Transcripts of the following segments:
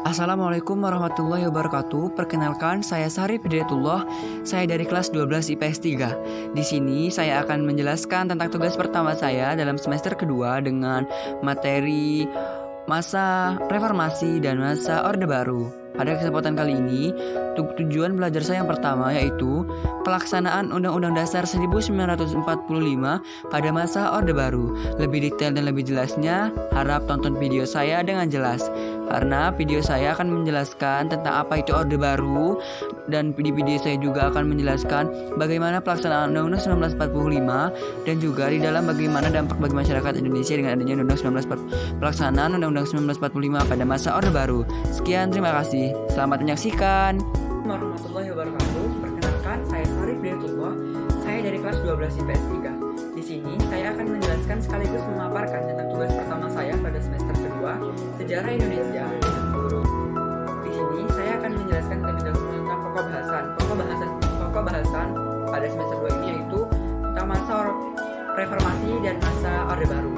Assalamualaikum warahmatullahi wabarakatuh. Perkenalkan, saya Sarif Hidayatullah. Saya dari kelas 12 IPS 3. Di sini saya akan menjelaskan tentang tugas pertama saya dalam semester kedua dengan materi masa reformasi dan masa Orde Baru. Pada kesempatan kali ini, tujuan belajar saya yang pertama yaitu pelaksanaan Undang-Undang Dasar 1945 pada masa Orde Baru. Lebih detail dan lebih jelasnya, harap tonton video saya dengan jelas. Karena video saya akan menjelaskan tentang apa itu Orde Baru, dan di video saya juga akan menjelaskan bagaimana pelaksanaan Undang-Undang 1945 dan juga di dalam bagaimana dampak bagi masyarakat Indonesia dengan adanya pelaksanaan Undang-Undang 1945 pada masa Orde Baru. Sekian, terima kasih. Selamat menyaksikan. Warahmatullahi wabarakatuh. Perkenalkan, saya Sarif Hidayatullah. Saya dari kelas 12 IPS 3. Di sini saya akan menjelaskan sekaligus memaparkan tentang tugas pertama saya pada semester kedua, sejarah Indonesia. Di sini saya akan menjelaskan tentang pokok bahasan pada semester 2 ini yaitu tentang masa reformasi dan masa Orde Baru.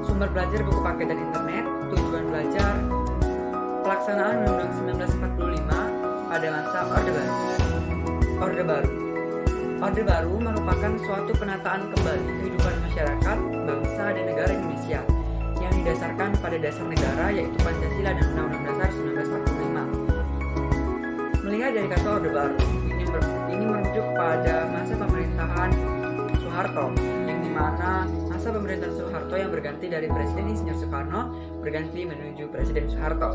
Sumber belajar buku paket dan internet, tujuan belajar, pelaksanaan Undang-Undang 1945 pada masa Orde Baru. Orde Baru merupakan suatu penataan kembali kehidupan masyarakat, bangsa, dan negara Indonesia yang didasarkan pada dasar negara yaitu Pancasila dan Undang-Undang Dasar 1945. Melihat dari kata Orde Baru, ini merujuk pada masa pemerintahan Soeharto, yang dimana masa pemerintahan Soeharto yang berganti dari Presiden Insinyur Soekarno berganti menuju Presiden Soeharto.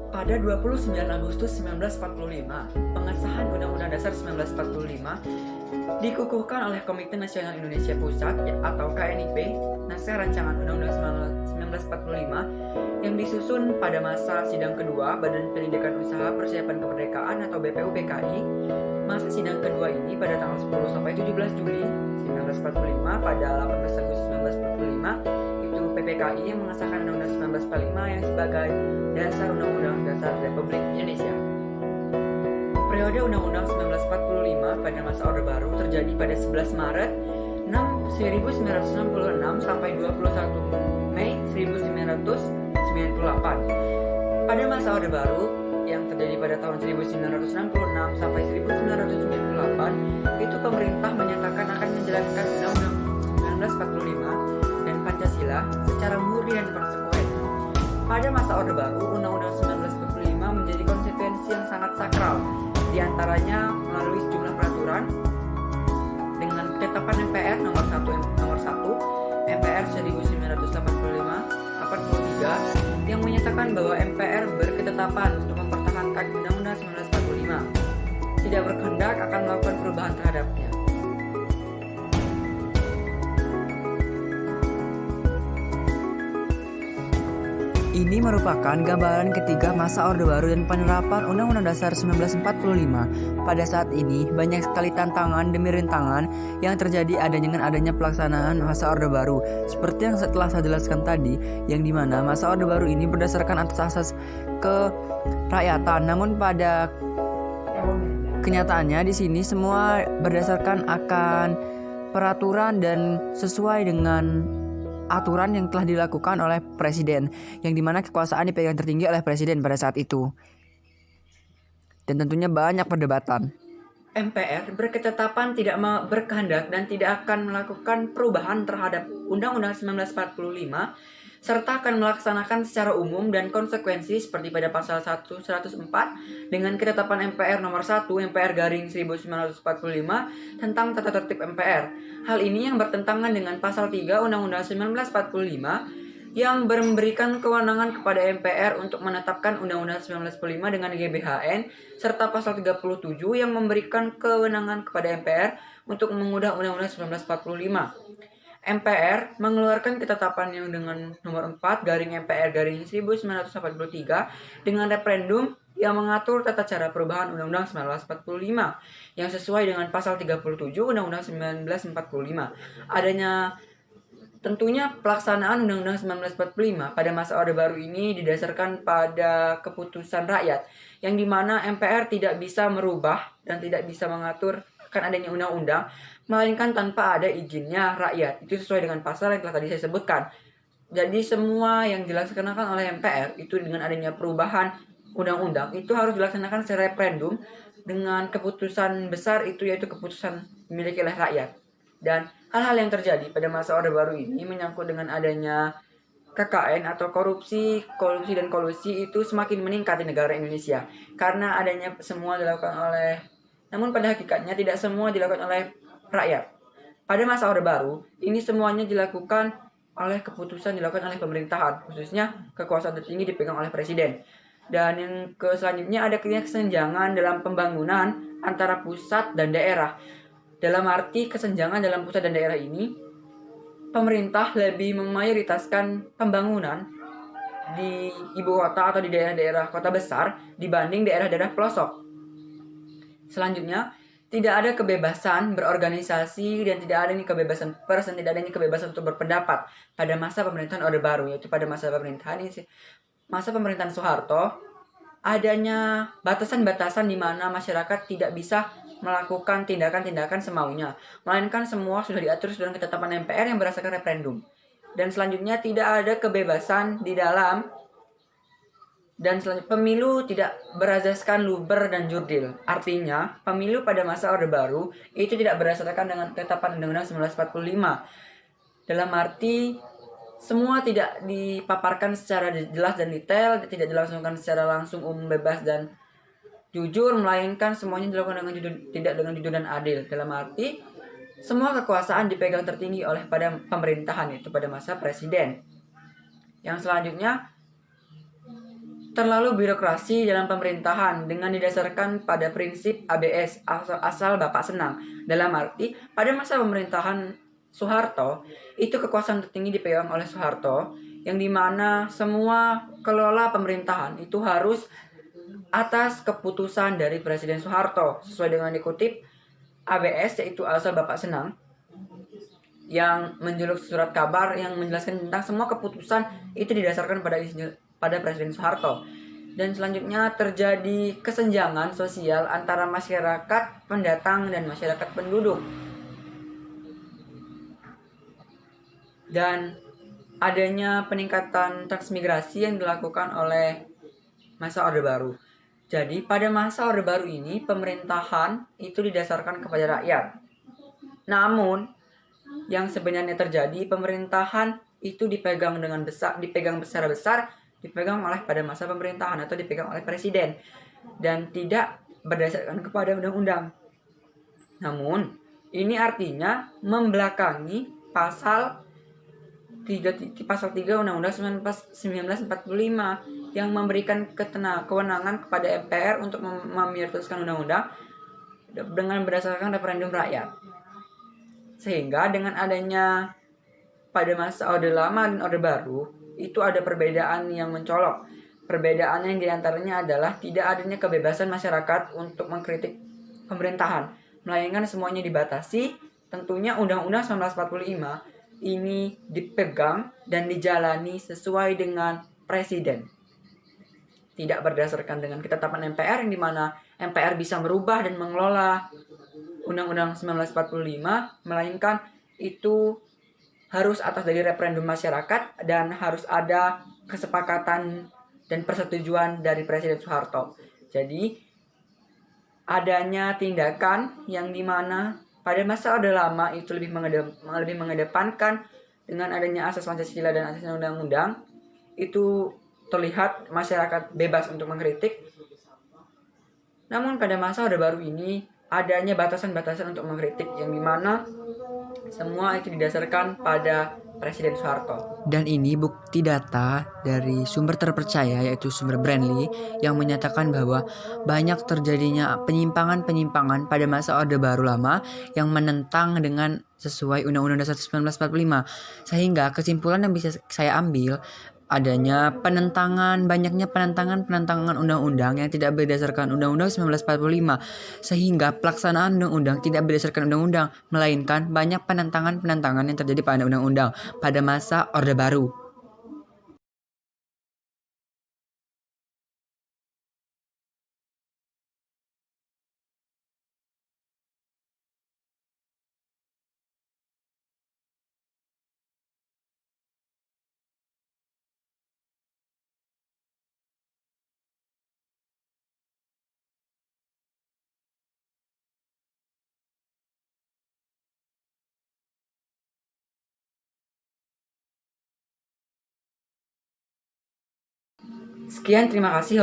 Pada 29 Agustus 1945, pengesahan Undang-Undang Dasar 1945 dikukuhkan oleh Komite Nasional Indonesia Pusat atau KNIP, naskah rancangan Undang-Undang 1945 yang disusun pada masa sidang kedua Badan Pendidikan Usaha Persiapan Kemerdekaan atau BPUPKI. Masa sidang kedua ini pada tanggal 10 sampai 17 Juli 1945, pada 18 Agustus 1945 itu PPKI yang mengesahkan Undang-Undang 1945 yang sebagai dasar Undang-Undang Dasar Republik Indonesia. Periode Undang-Undang 1945 pada masa Orde Baru terjadi pada 11 Maret 1966 sampai 21 Mei 1998. Pada masa Orde Baru yang terjadi pada tahun 1966 sampai 1998, itu pemerintah menyatakan akan menjalankan Undang-Undang 1945 dan Pancasila secara murni dan konsekuen. Pada masa Orde Baru, Undang-Undang 1945 menjadi konsekuensi yang sangat sakral, diantaranya melalui sejumlah peraturan dengan ketetapan MPR nomor 1 MPR 1985-83 yang menyatakan bahwa MPR berketetapan untuk mempertahankan Undang-Undang 1945, tidak berkehendak akan melakukan perubahan terhadapnya. Ini merupakan gambaran ketiga masa Orde Baru dan penerapan Undang-Undang Dasar 1945. Pada saat ini, banyak sekali tantangan demi rintangan yang terjadi dengan adanya pelaksanaan masa Orde Baru. Seperti yang setelah saya jelaskan tadi, yang dimana masa Orde Baru ini berdasarkan atas asas kerakyatan. Namun pada kenyataannya di sini semua berdasarkan akan peraturan dan sesuai dengan aturan yang telah dilakukan oleh presiden, yang dimana kekuasaan dipegang tertinggi oleh presiden pada saat itu, dan tentunya banyak perdebatan. MPR berketetapan tidak berkehendak dan tidak akan melakukan perubahan terhadap Undang-Undang 1945 serta akan melaksanakan secara umum dan konsekuensi seperti pada pasal 104 dengan ketetapan MPR nomor 1 MPR garing 1945 tentang tata tertib MPR. Hal ini yang bertentangan dengan pasal 3 Undang-Undang 1945 yang memberikan kewenangan kepada MPR untuk menetapkan Undang-Undang 1945 dengan GBHN serta pasal 37 yang memberikan kewenangan kepada MPR untuk mengubah Undang-Undang 1945. MPR mengeluarkan ketetapan yang dengan nomor 4 garing MPR garing 1983 dengan referendum yang mengatur tata cara perubahan Undang-Undang 1945 yang sesuai dengan pasal 37 Undang-Undang 1945. Adanya tentunya pelaksanaan Undang-Undang 1945 pada masa Orde Baru ini didasarkan pada keputusan rakyat, yang dimana MPR tidak bisa merubah dan tidak bisa mengatur akan adanya undang-undang, melainkan tanpa ada izinnya rakyat. Itu sesuai dengan pasal yang telah tadi saya sebutkan. Jadi semua yang dilaksanakan oleh MPR itu dengan adanya perubahan undang-undang itu harus dilaksanakan secara referendum dengan keputusan besar itu yaitu keputusan dimiliki oleh rakyat. Dan hal-hal yang terjadi pada masa Orde Baru ini menyangkut dengan adanya KKN atau korupsi, kolusi dan kolusi itu semakin meningkat di negara Indonesia karena adanya semua dilakukan oleh, namun pada hakikatnya tidak semua dilakukan oleh rakyat. Pada masa Orde Baru, ini semuanya dilakukan oleh keputusan dilakukan oleh pemerintahan, khususnya kekuasaan tertinggi dipegang oleh presiden. Dan yang selanjutnya ada kesenjangan dalam pembangunan antara pusat dan daerah. Dalam arti kesenjangan dalam pusat dan daerah ini, pemerintah lebih memayoritaskan pembangunan di ibu kota atau di daerah-daerah kota besar dibanding daerah-daerah pelosok. Selanjutnya, tidak ada kebebasan berorganisasi dan tidak ada kebebasan pers dan tidak ada kebebasan untuk berpendapat pada masa pemerintahan Orde Baru, yaitu pada masa pemerintahan Soeharto. Adanya batasan-batasan di mana masyarakat tidak bisa melakukan tindakan-tindakan semaunya, melainkan semua sudah diatur dalam ketetapan MPR yang berdasarkan referendum. Dan selanjutnya tidak ada kebebasan di dalam dan pemilu tidak berazaskan luber dan jurdil. Artinya, pemilu pada masa Orde Baru itu tidak berdasarkan dengan ketetapan Undang-Undang 1945. Dalam arti semua tidak dipaparkan secara jelas dan detail, tidak dilangsungkan secara langsung, umum, bebas dan jujur, melainkan semuanya dilakukan dengan tidak dengan jujur dan adil. Dalam arti semua kekuasaan dipegang tertinggi oleh pada pemerintahan, itu pada masa presiden. Yang selanjutnya, terlalu birokrasi dalam pemerintahan dengan didasarkan pada prinsip ABS, asal Bapak senang. Dalam arti pada masa pemerintahan Soeharto itu kekuasaan tertinggi dipegang oleh Soeharto, yang dimana semua kelola pemerintahan itu harus atas keputusan dari Presiden Soeharto sesuai dengan dikutip ABS, yaitu asal Bapak senang, yang menjuluk surat kabar yang menjelaskan tentang semua keputusan itu didasarkan pada Presiden Soeharto. Dan selanjutnya terjadi kesenjangan sosial antara masyarakat pendatang dan masyarakat penduduk. Dan adanya peningkatan transmigrasi yang dilakukan oleh masa Orde Baru. Jadi pada masa Orde Baru ini pemerintahan itu didasarkan kepada rakyat. Namun yang sebenarnya terjadi, pemerintahan itu dipegang besar-besar dipegang oleh pada masa pemerintahan atau dipegang oleh presiden dan tidak berdasarkan kepada undang-undang. Namun ini artinya membelakangi pasal 3 Undang-Undang 1945 yang memberikan kewenangan kepada MPR untuk memutuskan undang-undang dengan berdasarkan referendum rakyat. Sehingga dengan adanya pada masa Orde Lama dan Orde Baru itu ada perbedaan yang mencolok. Perbedaan yang diantaranya adalah tidak adanya kebebasan masyarakat untuk mengkritik pemerintahan, melainkan semuanya dibatasi. Tentunya Undang-Undang 1945 ini dipegang dan dijalani sesuai dengan presiden, tidak berdasarkan dengan ketetapan MPR yang dimana MPR bisa merubah dan mengelola Undang-Undang 1945, melainkan itu harus atas dari referendum masyarakat dan harus ada kesepakatan dan persetujuan dari Presiden Soeharto. Jadi adanya tindakan yang dimana pada masa Orde Lama itu lebih mengedepankan dengan adanya asas Pancasila dan asas undang-undang, itu terlihat masyarakat bebas untuk mengkritik. Namun pada masa Orde Baru ini adanya batasan-batasan untuk mengkritik yang dimana semua itu didasarkan pada Presiden Soeharto. Dan ini bukti data dari sumber terpercaya yaitu sumber Brandly yang menyatakan bahwa banyak terjadinya penyimpangan-penyimpangan pada masa Orde Baru lama yang menentang dengan sesuai Undang-Undang Dasar 1945. Sehingga kesimpulan yang bisa saya ambil adanya banyaknya penentangan undang-undang yang tidak berdasarkan Undang-Undang 1945, sehingga pelaksanaan undang-undang tidak berdasarkan undang-undang, melainkan banyak penentangan yang terjadi pada undang-undang pada masa Orde Baru. Sekian, terima kasih.